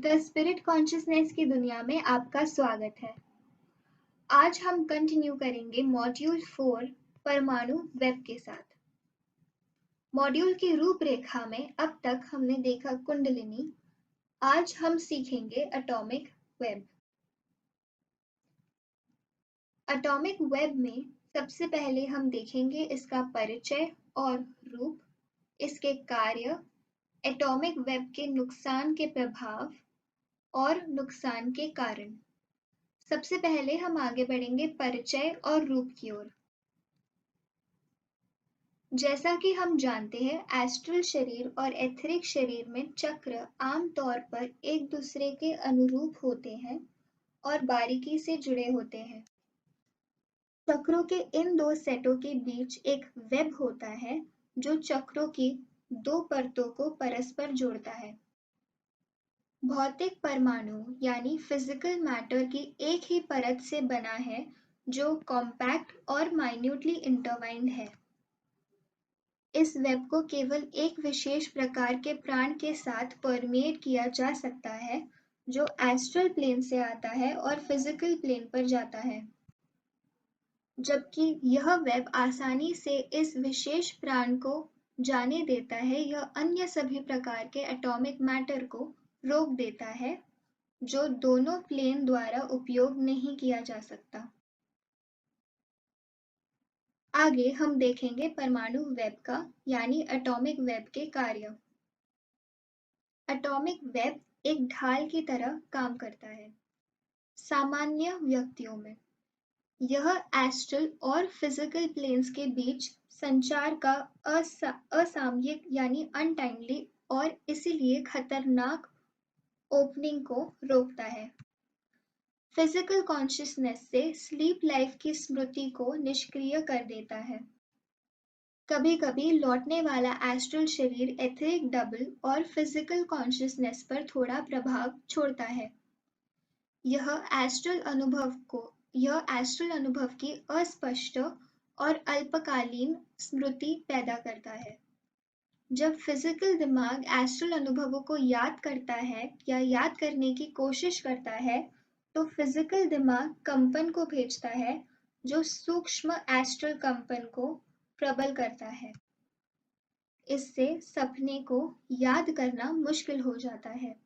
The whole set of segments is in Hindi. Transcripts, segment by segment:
द स्पिरिट कॉन्शियसनेस की दुनिया में आपका स्वागत है। आज हम कंटिन्यू करेंगे मॉड्यूल 4 परमाणु वेब के साथ। मॉड्यूल की रूपरेखा में अब तक हमने देखा कुंडलिनी। आज हम सीखेंगे एटॉमिक वेब। एटॉमिक वेब में सबसे पहले हम देखेंगे इसका परिचय और रूप, इसके कार्य, एटॉमिक वेब के नुकसान के प्रभाव और नुकसान के कारण। सबसे पहले हम आगे बढ़ेंगे परिचय और रूप की ओर। जैसा कि हम जानते हैं, एस्ट्रल शरीर और एथरिक शरीर में चक्र आमतौर पर एक दूसरे के अनुरूप होते हैं और बारीकी से जुड़े होते हैं। चक्रों के इन दो सेटों के बीच एक वेब होता है जो चक्रों की दो परतों को परस्पर जोड़ता है। भौतिक परमाणु यानी फिजिकल मैटर की एक ही परत से बना है जो कॉम्पैक्ट और माइन्यूटली इंटरवाइंड है। इस वेब को केवल एक विशेष प्रकार के प्राण के साथ परमेट किया जा सकता है जो एस्ट्रल प्लेन से आता है और फिजिकल प्लेन पर जाता है। जबकि यह वेब आसानी से इस विशेष प्राण को जाने देता है, यह अन्य सभी प्रकार के एटॉमिक मैटर को रोक देता है जो दोनों प्लेन द्वारा उपयोग नहीं किया जा सकता। आगे हम देखेंगे परमाणु वेब का यानी एटॉमिक वेब के कार्य। एटॉमिक वेब एक ढाल की तरह काम करता है। सामान्य व्यक्तियों में यह एस्ट्रल और फिजिकल प्लेन्स के बीच संचार का असामयिक यानी अनटाइमली और इसीलिए खतरनाक ओपनिंग को रोकता है। फिजिकल कॉन्शियसनेस से स्लीप लाइफ की स्मृति को निष्क्रिय कर देता है। कभी-कभी लौटने वाला एस्ट्रल शरीर एथरिक डबल और फिजिकल कॉन्शियसनेस पर थोड़ा प्रभाव छोड़ता है। यह एस्ट्रल अनुभव की अस्पष्ट और अल्पकालीन स्मृति पैदा करता है। जब फिजिकल दिमाग एस्ट्रल अनुभवों को याद करता है या याद करने की कोशिश करता है, तो फिजिकल दिमाग कंपन को भेजता है जो सूक्ष्म एस्ट्रल कंपन को प्रबल करता है। इससे सपने को याद करना मुश्किल हो जाता है।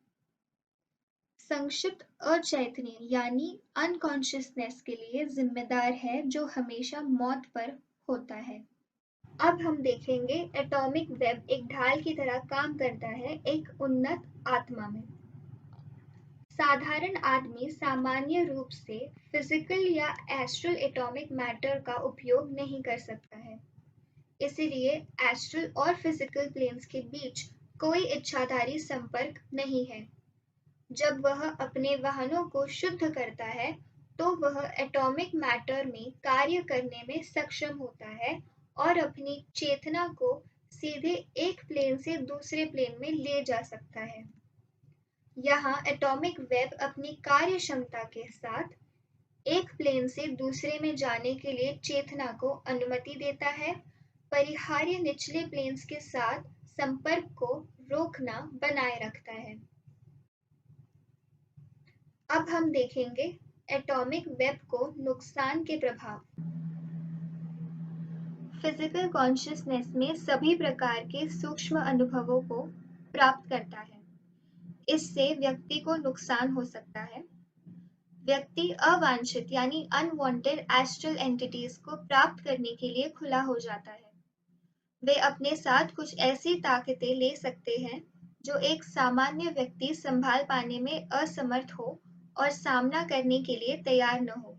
संक्षिप्त अचेतनी यानी अनकॉन्शियसनेस के लिए जिम्मेदार है जो हमेशा मौत पर होता है। अब हम देखेंगे एटॉमिक वेब एक ढाल की तरह काम करता है एक उन्नत आत्मा में। साधारण आदमी सामान्य रूप से फिजिकल या एस्ट्रल एटॉमिक मैटर का उपयोग नहीं कर सकता है। इसीलिए एस्ट्रल और फिजिकल प्लेन्स के बीच कोई इच्छाधारी संपर्क नहीं है। जब वह अपने वाहनों को शुद्ध करता है, तो वह एटॉमिक मैटर में कार्य करने में सक्षम होता है और अपनी चेतना को सीधे एक प्लेन से दूसरे प्लेन में ले जा सकता है। यहाँ एटॉमिक वेब अपनी कार्य क्षमता के साथ एक प्लेन से दूसरे में जाने के लिए चेतना को अनुमति देता है, परिहार्य निचले प्लेन्स के साथ संपर्क को रोकना बनाए रखता है। अब हम देखेंगे एटॉमिक वेब को नुकसान के प्रभाव। फिजिकल कॉन्शियसनेस में सभी प्रकार के सूक्ष्म अनुभवों को प्राप्त करता है। इससे व्यक्ति को नुकसान हो सकता है। व्यक्ति अवांछित यानी अनवांटेड एस्ट्रल एंटिटीज को प्राप्त करने के लिए खुला हो जाता है। वे अपने साथ कुछ ऐसी ताकतें ले सकते हैं जो एक सामान्य व्यक्ति संभाल पाने में असमर्थ हो और सामना करने के लिए तैयार न हो।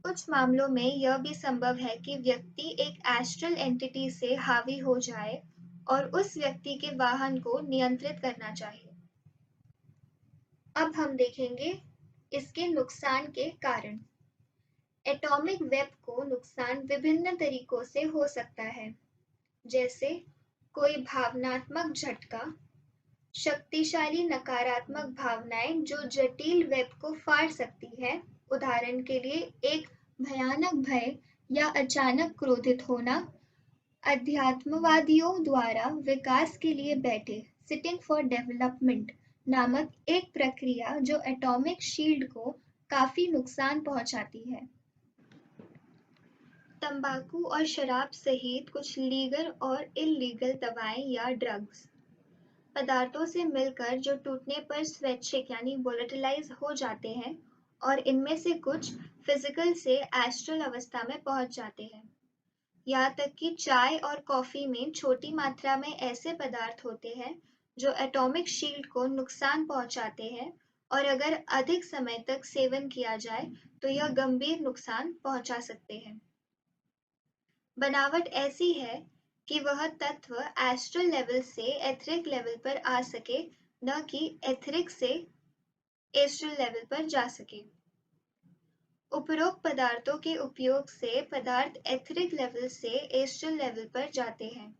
कुछ मामलों में यह भी संभव है कि व्यक्ति एक एस्ट्रल एंटिटी से हावी हो जाए और उस व्यक्ति के वाहन को नियंत्रित करना चाहिए। अब हम देखेंगे इसके नुकसान के कारण। एटॉमिक वेब को नुकसान विभिन्न तरीकों से हो सकता है, जैसे कोई भावनात्मक झटका, शक्तिशाली नकारात्मक भावनाएं जो जटिल वेब को फाड़ सकती है। उदाहरण के लिए एक भयानक भय या अचानक क्रोधित होना। अध्यात्मवादियों द्वारा विकास के लिए बैठे सिटिंग फॉर डेवलपमेंट नामक एक प्रक्रिया जो एटॉमिक शील्ड को काफी नुकसान पहुंचाती है। तंबाकू और शराब सहित कुछ लीगल और इल्लीगल दवाएं या ड्रग्स पदार्थों से मिलकर जो टूटने पर स्वैच्छिक यानी वोलेटिलाइज हो जाते हैं और इनमें से कुछ फिजिकल से एस्ट्रल अवस्था में पहुंच जाते हैं। यहाँ तक कि चाय और कॉफी में छोटी मात्रा में ऐसे पदार्थ होते हैं जो एटॉमिक शील्ड को नुकसान पहुंचाते हैं और अगर अधिक समय तक सेवन किया जाए तो यह गंभीर नुकसान पहुंचा सकते हैं। बनावट ऐसी है कि वह तत्व एस्ट्रल लेवल से एथरिक लेवल पर आ सके, न कि एथरिक से एस्ट्रल लेवल पर जा सके। उपरोक्त पदार्थों के उपयोग से पदार्थ एथरिक लेवल से एस्ट्रल लेवल पर जाते हैं।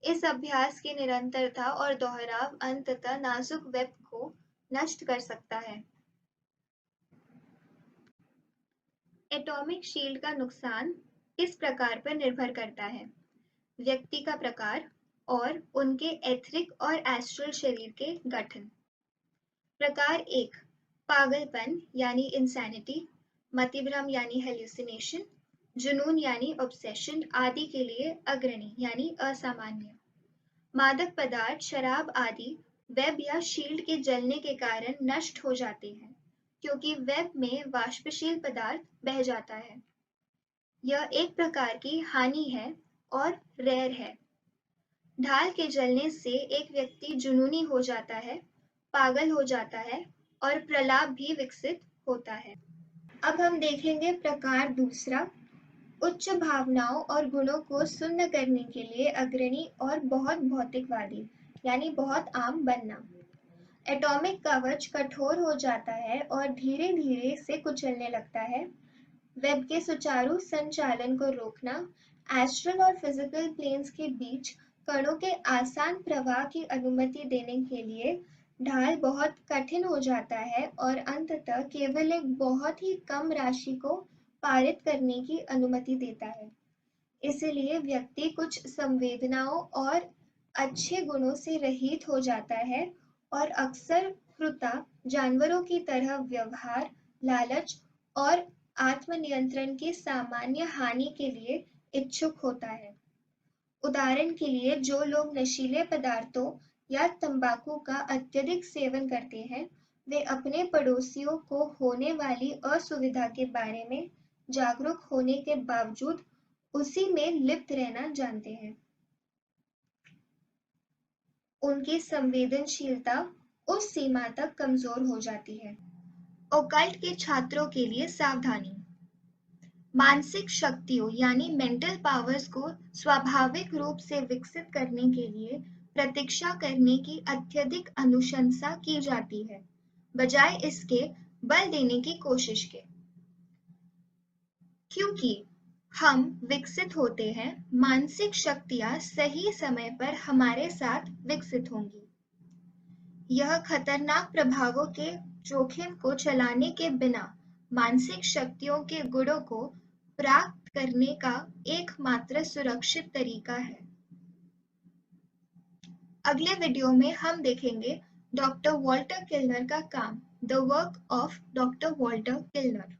इस अभ्यास की निरंतरता और दोहराव अंततः नाजुक वेब को नष्ट कर सकता है। एटॉमिक शील्ड का नुकसान इस प्रकार पर निर्भर करता है: व्यक्ति का प्रकार और उनके एथरिक और एस्ट्रल शरीर के गठन। प्रकार 1: पागलपन यानी इंसैनिटी, मतिभ्रम यानी हेल्यूसिनेशन, जुनून यानी ऑब्सेशन आदि के लिए अग्रणी यानी असामान्य। मादक पदार्थ, शराब आदि वेब या शील्ड के जलने के कारण नष्ट हो जाते हैं क्योंकि वेब में वाष्पशील पदार्थ बह जाता है। यह एक प्रकार की हानि है और रेयर है। ढाल के जलने से एक व्यक्ति जुनूनी हो जाता है, पागल हो जाता है और प्रलाप भी विकसित होता है। अब हम देखेंगे प्रकार दूसरा: उच्च भावनाओं और गुणों को सुन्न करने के लिए अग्रणी और बहुत भौतिकवादी यानी बहुत आम बनना। एटॉमिक कवच कठोर हो जाता है और धीरे धीरे से कुचलने लगता है। वेब के सुचारू संचालन को रोकना, एस्ट्रल और फिजिकल प्लेन्स के बीच कणों के आसान प्रवाह की अनुमति देने के लिए ढाल बहुत कठिन हो जाता है और अंततः केवल एक बहुत ही कम राशि को पारित करने की अनुमति देता है। इसलिए व्यक्ति कुछ संवेदनाओं और अच्छे गुणों से रहित हो जाता है और अक्सर कृता जानवरों की तरह व्यवहार, लालच और आत्मनियंत्रण की सामान्य हानि के लिए इच्छुक होता है। उदाहरण के लिए, जो लोग नशीले पदार्थों या तंबाकू का अत्यधिक सेवन करते हैं, वे अपने पड़ोसियों को होने वाली असुविधा के बारे में जागरूक होने के बावजूद उसी में लिप्त रहना जानते हैं। उनकी संवेदनशीलता उस सीमा तक कमजोर हो जाती है। ओकल्ट के छात्रों के लिए सावधानी: मानसिक शक्तियों यानी मेंटल पावर्स को स्वाभाविक रूप से विकसित करने के लिए प्रतीक्षा करने की अत्यधिक अनुशंसा की जाती है, बजाय इसके बल देने की कोशिश के। क्योंकि हम विकसित होते हैं, मानसिक शक्तियां सही समय पर हमारे साथ विकसित होंगी। यह खतरनाक प्रभावों के जोखिम को चलाने के बिना मानसिक शक्तियों के गुणों को प्राप्त करने का एकमात्र सुरक्षित तरीका है। अगले वीडियो में हम देखेंगे डॉक्टर वॉल्टर किलनर का काम, the work of doctor Walter cleaner.